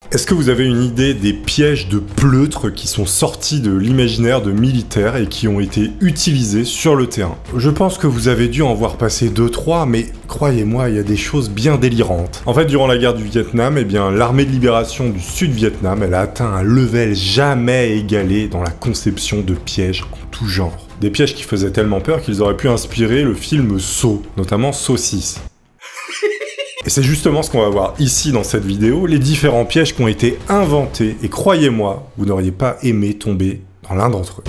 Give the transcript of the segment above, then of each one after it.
Est-ce que vous avez une idée des pièges de pleutre qui sont sortis de l'imaginaire de militaires et qui ont été utilisés sur le terrain? Je pense que vous avez dû en voir passer 2-3, mais croyez-moi, il y a des choses bien délirantes. En fait, durant la guerre du Vietnam, l'armée de libération du Sud-Vietnam, elle a atteint un level jamais égalé dans la conception de pièges en tout genre. Des pièges qui faisaient tellement peur qu'ils auraient pu inspirer le film Saw, notamment Saw 6. Et c'est justement ce qu'on va voir ici dans cette vidéo, les différents pièges qui ont été inventés, et croyez-moi, vous n'auriez pas aimé tomber dans l'un d'entre eux.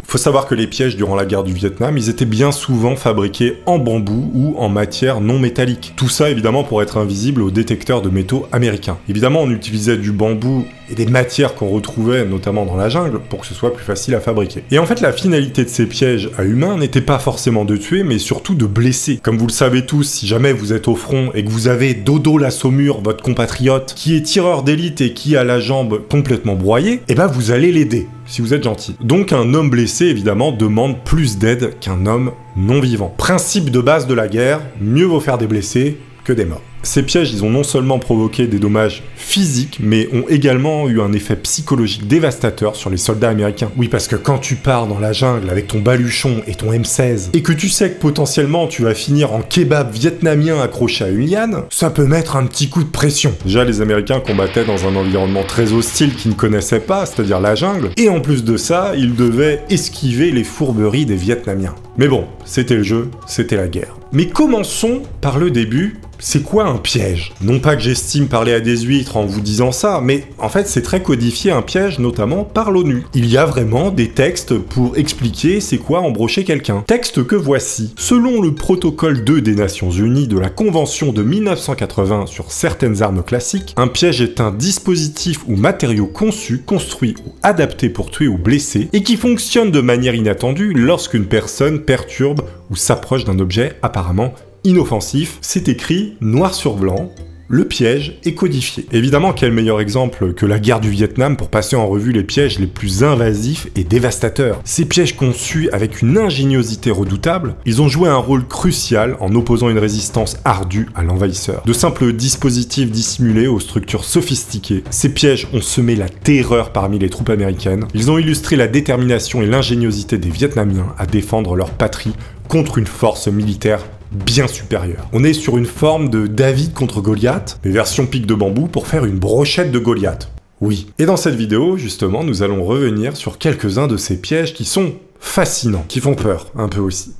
Faut savoir que les pièges durant la guerre du Vietnam, ils étaient bien souvent fabriqués en bambou ou en matière non métallique. Tout ça évidemment pour être invisible aux détecteurs de métaux américains. Évidemment, on utilisait du bambou et des matières qu'on retrouvait notamment dans la jungle pour que ce soit plus facile à fabriquer. Et en fait, la finalité de ces pièges à humains n'était pas forcément de tuer, mais surtout de blesser. Comme vous le savez tous, si jamais vous êtes au front et que vous avez Dodo la Saumure, votre compatriote, qui est tireur d'élite et qui a la jambe complètement broyée, eh ben vous allez l'aider, si vous êtes gentil. Donc un homme blessé, évidemment, demande plus d'aide qu'un homme non vivant. Principe de base de la guerre, mieux vaut faire des blessés que des morts. Ces pièges, ils ont non seulement provoqué des dommages physiques, mais ont également eu un effet psychologique dévastateur sur les soldats américains. Oui, parce que quand tu pars dans la jungle avec ton baluchon et ton M16, et que tu sais que potentiellement tu vas finir en kebab vietnamien accroché à une liane, ça peut mettre un petit coup de pression. Déjà, les Américains combattaient dans un environnement très hostile qu'ils ne connaissaient pas, c'est-à-dire la jungle, et en plus de ça, ils devaient esquiver les fourberies des Vietnamiens. Mais bon, c'était le jeu, c'était la guerre. Mais commençons par le début. C'est quoi un piège? Non pas que j'estime parler à des huîtres en vous disant ça, mais en fait c'est très codifié un piège, notamment par l'ONU. Il y a vraiment des textes pour expliquer c'est quoi embrocher quelqu'un. Texte que voici. Selon le protocole 2 des Nations Unies de la Convention de 1980 sur certaines armes classiques, un piège est un dispositif ou matériau conçu, construit ou adapté pour tuer ou blesser, et qui fonctionne de manière inattendue lorsqu'une personne perturbe ou s'approche d'un objet apparemment inoffensif. C'est écrit noir sur blanc, le piège est codifié. Évidemment, quel meilleur exemple que la guerre du Vietnam pour passer en revue les pièges les plus invasifs et dévastateurs. Ces pièges conçus avec une ingéniosité redoutable, ils ont joué un rôle crucial en opposant une résistance ardue à l'envahisseur. De simples dispositifs dissimulés aux structures sophistiquées, ces pièges ont semé la terreur parmi les troupes américaines. Ils ont illustré la détermination et l'ingéniosité des Vietnamiens à défendre leur patrie contre une force militaire bien supérieur. On est sur une forme de David contre Goliath, mais version pique de bambou pour faire une brochette de Goliath. Oui. Et dans cette vidéo, justement, nous allons revenir sur quelques-uns de ces pièges qui sont fascinants, qui font peur, un peu aussi.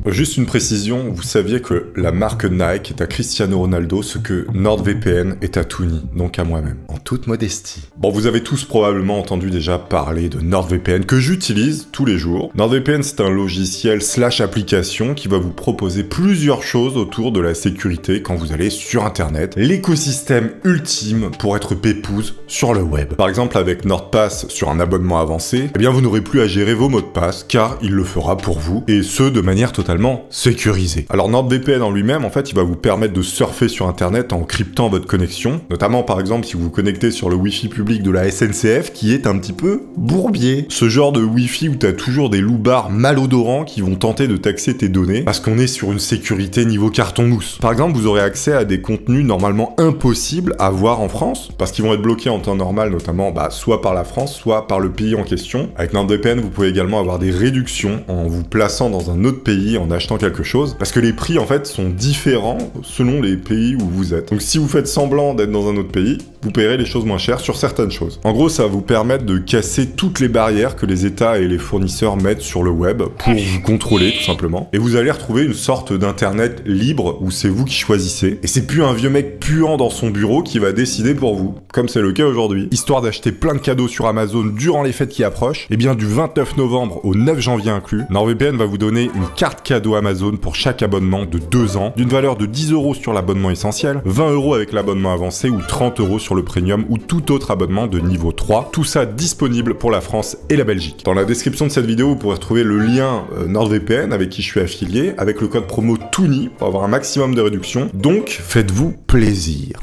Juste une précision, vous saviez que la marque Nike est à Cristiano Ronaldo ce que NordVPN est à Tony, donc à moi-même, en toute modestie. Bon, vous avez tous probablement entendu déjà parler de NordVPN, que j'utilise tous les jours. NordVPN, c'est un logiciel / application qui va vous proposer plusieurs choses autour de la sécurité quand vous allez sur Internet. L'écosystème ultime pour être pépouze sur le web. Par exemple, avec NordPass sur un abonnement avancé, eh bien vous n'aurez plus à gérer vos mots de passe, car il le fera pour vous, et ce de manière totalement sécurisé. Alors NordVPN en lui-même, en fait, il va vous permettre de surfer sur Internet en cryptant votre connexion, notamment par exemple si vous vous connectez sur le Wi-Fi public de la SNCF qui est un petit peu bourbier. Ce genre de Wi-Fi où t'as toujours des loupards malodorants qui vont tenter de taxer tes données parce qu'on est sur une sécurité niveau carton-mousse. Par exemple, vous aurez accès à des contenus normalement impossibles à voir en France parce qu'ils vont être bloqués en temps normal, notamment soit par la France, soit par le pays en question. Avec NordVPN, vous pouvez également avoir des réductions en vous plaçant dans un autre pays, en achetant quelque chose, parce que les prix en fait sont différents selon les pays où vous êtes. Donc si vous faites semblant d'être dans un autre pays, vous payerez les choses moins chères sur certaines choses. En gros, ça va vous permettre de casser toutes les barrières que les États et les fournisseurs mettent sur le web pour vous contrôler tout simplement. Et vous allez retrouver une sorte d'internet libre où c'est vous qui choisissez. Et c'est plus un vieux mec puant dans son bureau qui va décider pour vous, comme c'est le cas aujourd'hui. Histoire d'acheter plein de cadeaux sur Amazon durant les fêtes qui approchent, et bien du 29 novembre au 9 janvier inclus, NordVPN va vous donner une carte cadeau Amazon pour chaque abonnement de 2 ans, d'une valeur de 10 € sur l'abonnement essentiel, 20 € avec l'abonnement avancé ou 30 € sur le premium ou tout autre abonnement de niveau 3. Tout ça disponible pour la France et la Belgique. Dans la description de cette vidéo, vous pourrez retrouver le lien NordVPN avec qui je suis affilié, avec le code promo TOONY pour avoir un maximum de réduction. Donc, faites-vous plaisir.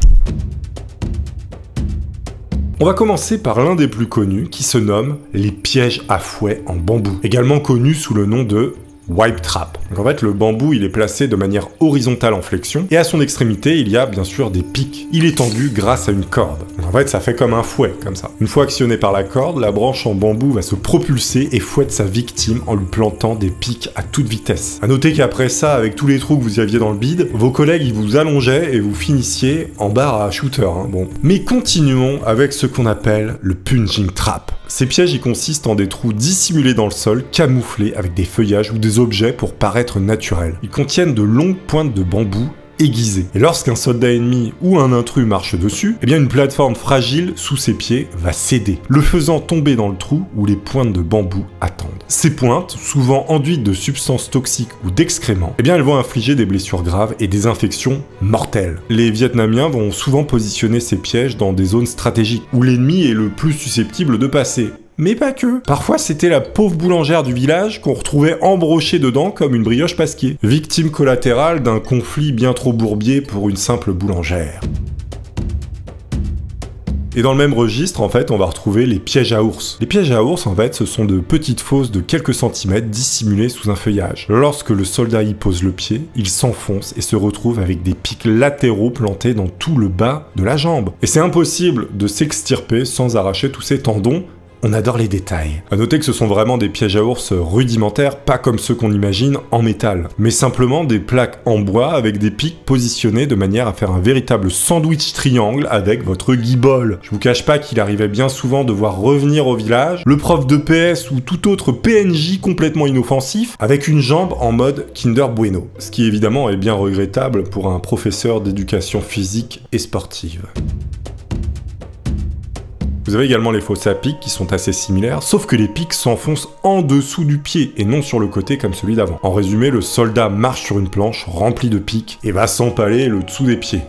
On va commencer par l'un des plus connus qui se nomme les pièges à fouet en bambou, également connu sous le nom de wipe trap. Donc en fait, le bambou, il est placé de manière horizontale en flexion, et à son extrémité, il y a bien sûr des pics. Il est tendu grâce à une corde. Donc en fait, ça fait comme un fouet, comme ça. Une fois actionné par la corde, la branche en bambou va se propulser et fouette sa victime en lui plantant des pics à toute vitesse. À noter qu'après ça, avec tous les trous que vous y aviez dans le bide, vos collègues, ils vous allongeaient et vous finissiez en barre à shooter, hein, bon. Mais continuons avec ce qu'on appelle le punching trap. Ces pièges y consistent en des trous dissimulés dans le sol, camouflés avec des feuillages ou des objets pour paraître naturels. Ils contiennent de longues pointes de bambou aiguisées. Et lorsqu'un soldat ennemi ou un intrus marche dessus, eh bien une plateforme fragile sous ses pieds va céder, le faisant tomber dans le trou où les pointes de bambou attendent. Ces pointes, souvent enduites de substances toxiques ou d'excréments, eh bien elles vont infliger des blessures graves et des infections mortelles. Les Vietnamiens vont souvent positionner ces pièges dans des zones stratégiques où l'ennemi est le plus susceptible de passer. Mais pas que. Parfois, c'était la pauvre boulangère du village qu'on retrouvait embrochée dedans comme une brioche pasquier. Victime collatérale d'un conflit bien trop bourbier pour une simple boulangère. Et dans le même registre, en fait, on va retrouver les pièges à ours. Les pièges à ours, en fait, ce sont de petites fosses de quelques centimètres dissimulées sous un feuillage. Lorsque le soldat y pose le pied, il s'enfonce et se retrouve avec des pics latéraux plantés dans tout le bas de la jambe. Et c'est impossible de s'extirper sans arracher tous ces tendons. On adore les détails. À noter que ce sont vraiment des pièges à ours rudimentaires, pas comme ceux qu'on imagine en métal, mais simplement des plaques en bois avec des pics positionnés de manière à faire un véritable sandwich triangle avec votre guibole. Je vous cache pas qu'il arrivait bien souvent de voir revenir au village le prof de PS ou tout autre PNJ complètement inoffensif avec une jambe en mode Kinder Bueno. Ce qui évidemment est bien regrettable pour un professeur d'éducation physique et sportive. Vous avez également les fosses à pics qui sont assez similaires, sauf que les pics s'enfoncent en dessous du pied et non sur le côté comme celui d'avant. En résumé, le soldat marche sur une planche remplie de pics et va s'empaler le dessous des pieds.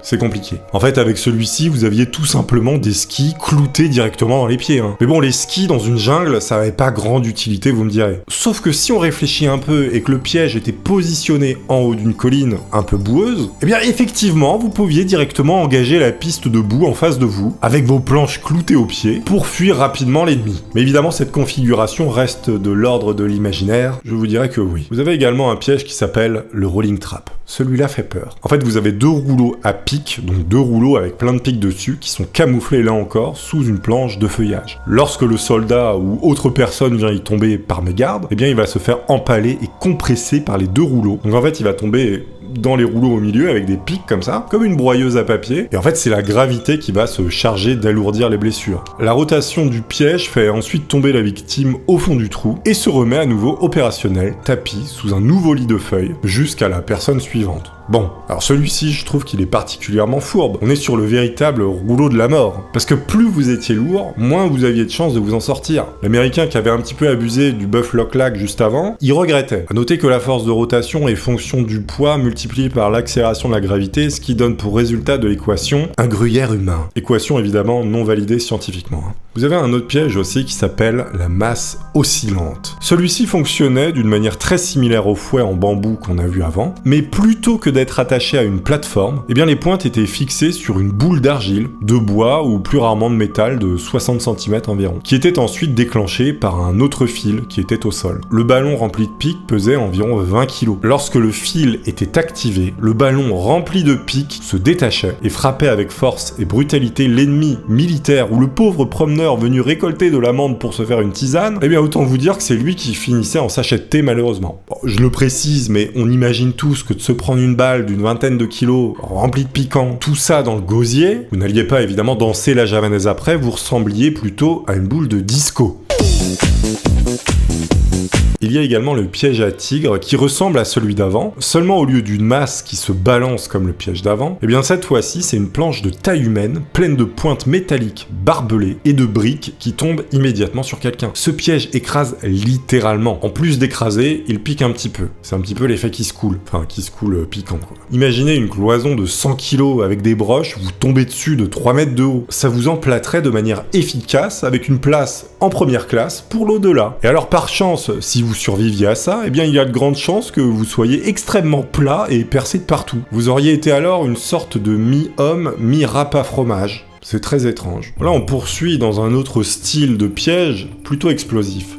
C'est compliqué. En fait, avec celui-ci, vous aviez tout simplement des skis cloutés directement dans les pieds. Hein. Mais bon, les skis dans une jungle, ça n'avait pas grande utilité, vous me direz. Sauf que si on réfléchit un peu et que le piège était positionné en haut d'une colline un peu boueuse, eh bien effectivement, vous pouviez directement engager la piste de boue en face de vous, avec vos planches cloutées aux pieds, pour fuir rapidement l'ennemi. Mais évidemment, cette configuration reste de l'ordre de l'imaginaire, je vous dirais que oui. Vous avez également un piège qui s'appelle le rolling trap. Celui-là fait peur. En fait, vous avez deux rouleaux à pics, donc deux rouleaux avec plein de pics dessus, qui sont camouflés là encore sous une planche de feuillage. Lorsque le soldat ou autre personne vient y tomber par mégarde, eh bien il va se faire empaler et compresser par les deux rouleaux. Donc en fait, il va tomber dans les rouleaux au milieu avec des pics comme ça, comme une broyeuse à papier, et en fait c'est la gravité qui va se charger d'alourdir les blessures. La rotation du piège fait ensuite tomber la victime au fond du trou et se remet à nouveau opérationnel, tapis sous un nouveau lit de feuilles, jusqu'à la personne suivante. Bon, alors celui-ci, je trouve qu'il est particulièrement fourbe. On est sur le véritable rouleau de la mort. Parce que plus vous étiez lourd, moins vous aviez de chances de vous en sortir. L'américain qui avait un petit peu abusé du buff lock-lack juste avant, il regrettait. À noter que la force de rotation est fonction du poids multiplié par l'accélération de la gravité, ce qui donne pour résultat de l'équation un gruyère humain. Équation évidemment non validée scientifiquement. Vous avez un autre piège aussi qui s'appelle la masse oscillante. Celui-ci fonctionnait d'une manière très similaire au fouet en bambou qu'on a vu avant, mais plutôt que d'être attaché à une plateforme, eh bien les pointes étaient fixées sur une boule d'argile, de bois ou plus rarement de métal de 60 cm environ, qui était ensuite déclenchée par un autre fil qui était au sol. Le ballon rempli de pics pesait environ 20 kg. Lorsque le fil était activé, le ballon rempli de pics se détachait et frappait avec force et brutalité l'ennemi militaire ou le pauvre promeneur venu récolter de l'amande pour se faire une tisane, eh bien autant vous dire que c'est lui qui finissait en sachet de thé malheureusement. Bon, je le précise, mais on imagine tous que de se prendre une balle d'une vingtaine de kilos remplie de piquants, tout ça dans le gosier, vous n'alliez pas évidemment danser la javanaise après, vous ressembliez plutôt à une boule de disco. Il y a également le piège à tigre qui ressemble à celui d'avant, seulement au lieu d'une masse qui se balance comme le piège d'avant, eh bien cette fois-ci c'est une planche de taille humaine pleine de pointes métalliques barbelées et de briques qui tombent immédiatement sur quelqu'un. Ce piège écrase littéralement. En plus d'écraser, il pique un petit peu. C'est un petit peu l'effet qui se coule. Enfin, qui se coule piquant quoi. Imaginez une cloison de 100 kg avec des broches, vous tombez dessus de 3 mètres de haut. Ça vous emplâtrerait de manière efficace avec une place en première classe pour l'au-delà. Et alors par chance, si vous surviviez à ça, eh bien il y a de grandes chances que vous soyez extrêmement plat et percé de partout. Vous auriez été alors une sorte de mi-homme, mi-râpe à fromage. C'est très étrange. Là on poursuit dans un autre style de piège, plutôt explosif.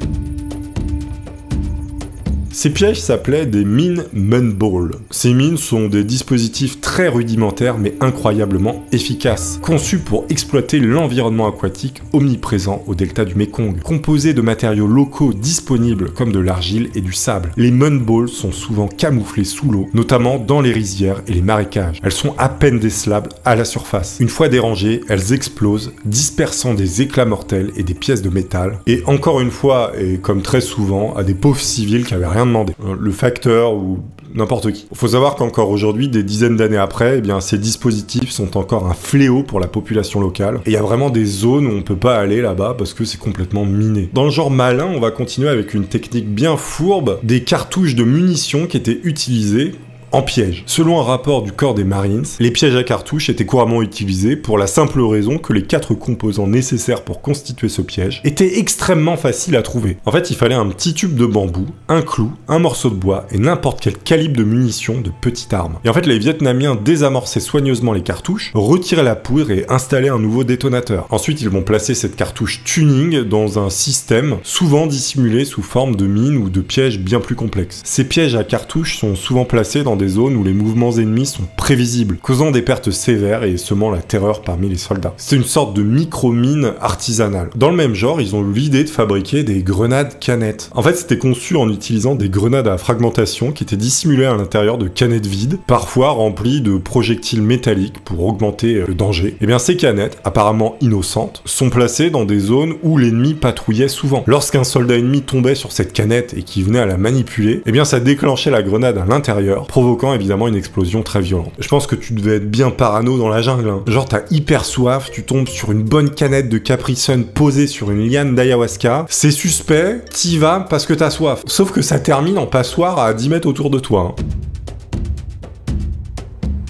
Ces pièges s'appelaient des mines Munball. Ces mines sont des dispositifs très rudimentaires mais incroyablement efficaces, conçus pour exploiter l'environnement aquatique omniprésent au delta du Mekong, composé de matériaux locaux disponibles comme de l'argile et du sable. Les Munballs sont souvent camouflées sous l'eau, notamment dans les rizières et les marécages. Elles sont à peine décelables à la surface. Une fois dérangées, elles explosent, dispersant des éclats mortels et des pièces de métal. Et encore une fois, et comme très souvent, à des pauvres civils qui avaient rien demandé. Le facteur ou n'importe qui. Il faut savoir qu'encore aujourd'hui, des dizaines d'années après, eh bien, ces dispositifs sont encore un fléau pour la population locale. Et il y a vraiment des zones où on peut pas aller là-bas parce que c'est complètement miné. Dans le genre malin, on va continuer avec une technique bien fourbe, des cartouches de munitions qui étaient utilisées en piège. Selon un rapport du corps des Marines, les pièges à cartouches étaient couramment utilisés pour la simple raison que les 4 composants nécessaires pour constituer ce piège étaient extrêmement faciles à trouver. En fait, il fallait un petit tube de bambou, un clou, un morceau de bois et n'importe quel calibre de munitions de petite arme. Et en fait, les Vietnamiens désamorçaient soigneusement les cartouches, retiraient la poudre et installaient un nouveau détonateur. Ensuite, ils vont placer cette cartouche tuning dans un système souvent dissimulé sous forme de mine ou de pièges bien plus complexes. Ces pièges à cartouches sont souvent placés dans des zones où les mouvements ennemis sont prévisibles, causant des pertes sévères et semant la terreur parmi les soldats. C'est une sorte de micro-mine artisanale. Dans le même genre, ils ont eu l'idée de fabriquer des grenades canettes. En fait, c'était conçu en utilisant des grenades à fragmentation qui étaient dissimulées à l'intérieur de canettes vides, parfois remplies de projectiles métalliques pour augmenter le danger. Et bien ces canettes, apparemment innocentes, sont placées dans des zones où l'ennemi patrouillait souvent. Lorsqu'un soldat ennemi tombait sur cette canette et qui venait à la manipuler, et bien ça déclenchait la grenade à l'intérieur, provoquant évidemment une explosion très violente. Je pense que tu devais être bien parano dans la jungle, hein. Genre t'as hyper soif, tu tombes sur une bonne canette de Capri Sun posée sur une liane d'ayahuasca, c'est suspect, t'y vas parce que t'as soif. Sauf que ça termine en passoire à 10 mètres autour de toi, hein.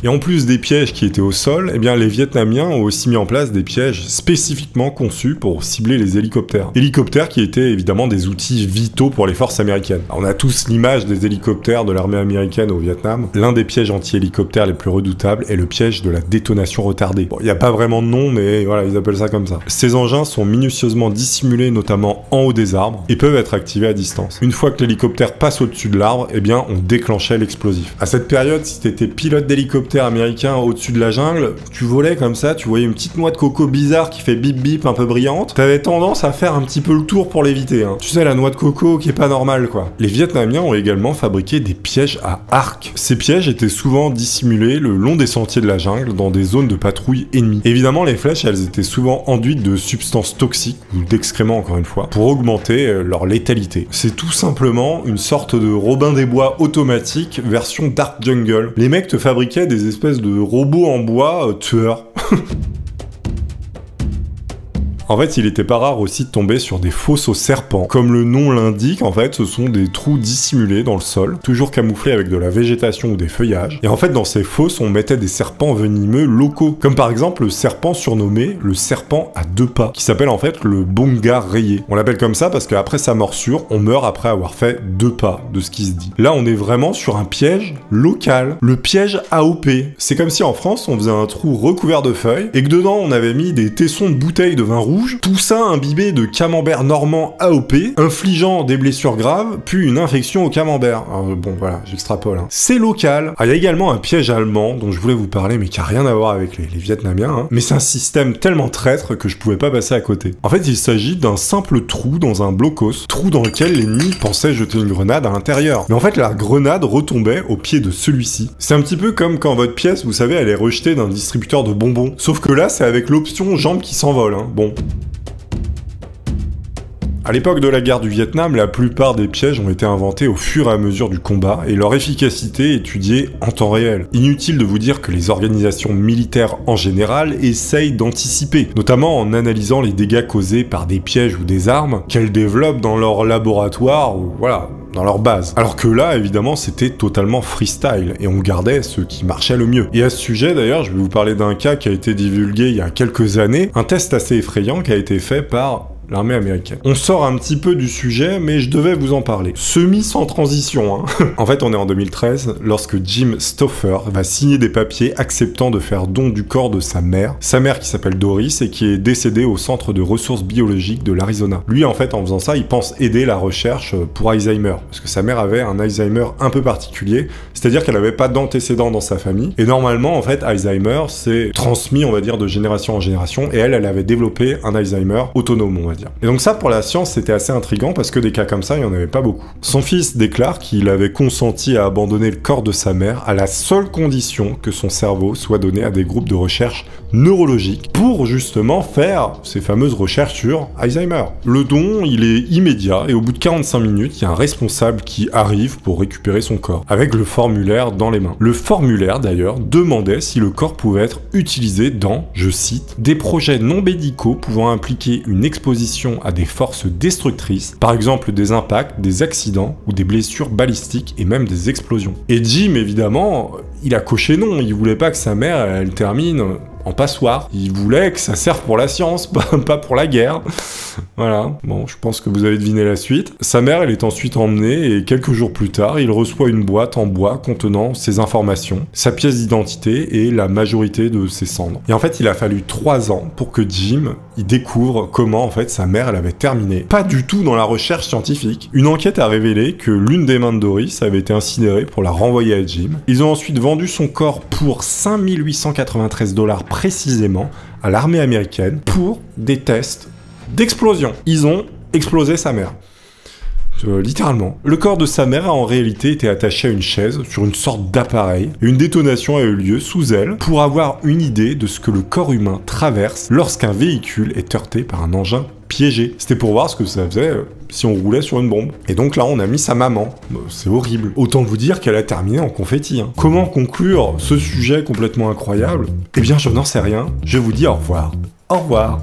Et en plus des pièges qui étaient au sol, eh bien les Vietnamiens ont aussi mis en place des pièges spécifiquement conçus pour cibler les hélicoptères. Hélicoptères qui étaient évidemment des outils vitaux pour les forces américaines. Alors, on a tous l'image des hélicoptères de l'armée américaine au Vietnam. L'un des pièges anti-hélicoptères les plus redoutables est le piège de la détonation retardée. Bon, il n'y a pas vraiment de nom, mais voilà, ils appellent ça comme ça. Ces engins sont minutieusement dissimulés, notamment en haut des arbres, et peuvent être activés à distance. Une fois que l'hélicoptère passe au-dessus de l'arbre, eh bien on déclenchait l'explosif. À cette période, si t'étais pilote d'hélicoptère américain au-dessus de la jungle, tu volais comme ça, tu voyais une petite noix de coco bizarre qui fait bip bip un peu brillante, t'avais tendance à faire un petit peu le tour pour l'éviter, hein. Tu sais, la noix de coco qui est pas normale, quoi. Les Vietnamiens ont également fabriqué des pièges à arc. Ces pièges étaient souvent dissimulés le long des sentiers de la jungle, dans des zones de patrouille ennemies. Évidemment, les flèches, elles étaient souvent enduites de substances toxiques, ou d'excréments encore une fois, pour augmenter leur létalité. C'est tout simplement une sorte de Robin des Bois automatique version Dark Jungle. Les mecs te fabriquaient des espèces de robots en bois tueurs. En fait, il était pas rare aussi de tomber sur des fosses aux serpents. Comme le nom l'indique, en fait, ce sont des trous dissimulés dans le sol, toujours camouflés avec de la végétation ou des feuillages. Et en fait, dans ces fosses, on mettait des serpents venimeux locaux, comme par exemple le serpent surnommé le serpent à 2 pas, qui s'appelle en fait le bonga rayé. On l'appelle comme ça parce qu'après sa morsure, on meurt après avoir fait 2 pas, de ce qui se dit. Là, on est vraiment sur un piège local, le piège AOP. C'est comme si en France, on faisait un trou recouvert de feuilles, et que dedans, on avait mis des tessons de bouteilles de vin rouge, tout ça imbibé de camembert normand AOP, infligeant des blessures graves, puis une infection au camembert. Alors, bon, voilà, j'extrapole, hein. C'est local. Il y a également un piège allemand dont je voulais vous parler, mais qui a rien à voir avec les Vietnamiens, hein. Mais c'est un système tellement traître que je pouvais pas passer à côté. En fait, il s'agit d'un simple trou dans un blocos, trou dans lequel l'ennemi pensait jeter une grenade à l'intérieur. Mais en fait, la grenade retombait au pied de celui-ci. C'est un petit peu comme quand votre pièce, vous savez, elle est rejetée d'un distributeur de bonbons. Sauf que là, c'est avec l'option jambes qui s'envolent, hein. Bon. À l'époque de la guerre du Vietnam, la plupart des pièges ont été inventés au fur et à mesure du combat et leur efficacité étudiée en temps réel. Inutile de vous dire que les organisations militaires en général essayent d'anticiper, notamment en analysant les dégâts causés par des pièges ou des armes qu'elles développent dans leur laboratoire ou voilà, dans leur base. Alors que là, évidemment, c'était totalement freestyle et on gardait ce qui marchait le mieux. Et à ce sujet, d'ailleurs, je vais vous parler d'un cas qui a été divulgué il y a quelques années, un test assez effrayant qui a été fait par l'armée américaine. On sort un petit peu du sujet, mais je devais vous en parler. Semi sans transition, hein. En fait, on est en 2013, lorsque Jim Stauffer va signer des papiers acceptant de faire don du corps de sa mère qui s'appelle Doris et qui est décédée au centre de ressources biologiques de l'Arizona. Lui, en fait, en faisant ça, il pense aider la recherche pour Alzheimer, parce que sa mère avait un Alzheimer un peu particulier, c'est-à-dire qu'elle n'avait pas d'antécédents dans sa famille, et normalement, en fait, Alzheimer, c'est transmis, on va dire, de génération en génération, et elle avait développé un Alzheimer autonome, on va dire. Et donc ça, pour la science, c'était assez intriguant, parce que des cas comme ça, il n'y en avait pas beaucoup. Son fils déclare qu'il avait consenti à abandonner le corps de sa mère à la seule condition que son cerveau soit donné à des groupes de recherche neurologique pour justement faire ces fameuses recherches sur Alzheimer. Le don, il est immédiat et au bout de 45 minutes, il y a un responsable qui arrive pour récupérer son corps, avec le formulaire dans les mains. Le formulaire, d'ailleurs, demandait si le corps pouvait être utilisé dans, je cite, des projets non médicaux pouvant impliquer une exposition à des forces destructrices, par exemple des impacts, des accidents ou des blessures balistiques et même des explosions. Et Jim, évidemment, il a coché non, il voulait pas que sa mère, elle termine en passoire. Il voulait que ça serve pour la science, pas pour la guerre. Voilà, bon, je pense que vous avez deviné la suite. Sa mère, elle est ensuite emmenée et quelques jours plus tard, il reçoit une boîte en bois contenant ses informations, sa pièce d'identité et la majorité de ses cendres. Et en fait, il a fallu 3 ans pour que Jim il découvre comment en fait sa mère, elle avait terminé. Pas du tout dans la recherche scientifique. Une enquête a révélé que l'une des mains de Doris avait été incinérée pour la renvoyer à Jim. Ils ont ensuite vendu son corps pour 5 893 $ précisément à l'armée américaine pour des tests d'explosion. Ils ont explosé sa mère. Littéralement. Le corps de sa mère a en réalité été attaché à une chaise sur une sorte d'appareil et une détonation a eu lieu sous elle pour avoir une idée de ce que le corps humain traverse lorsqu'un véhicule est heurté par un engin piégé. C'était pour voir ce que ça faisait si on roulait sur une bombe. Et donc là, on a mis sa maman. C'est horrible. Autant vous dire qu'elle a terminé en confetti. Hein. Comment conclure ce sujet complètement incroyable? Eh bien, je n'en sais rien. Je vous dis au revoir. Au revoir.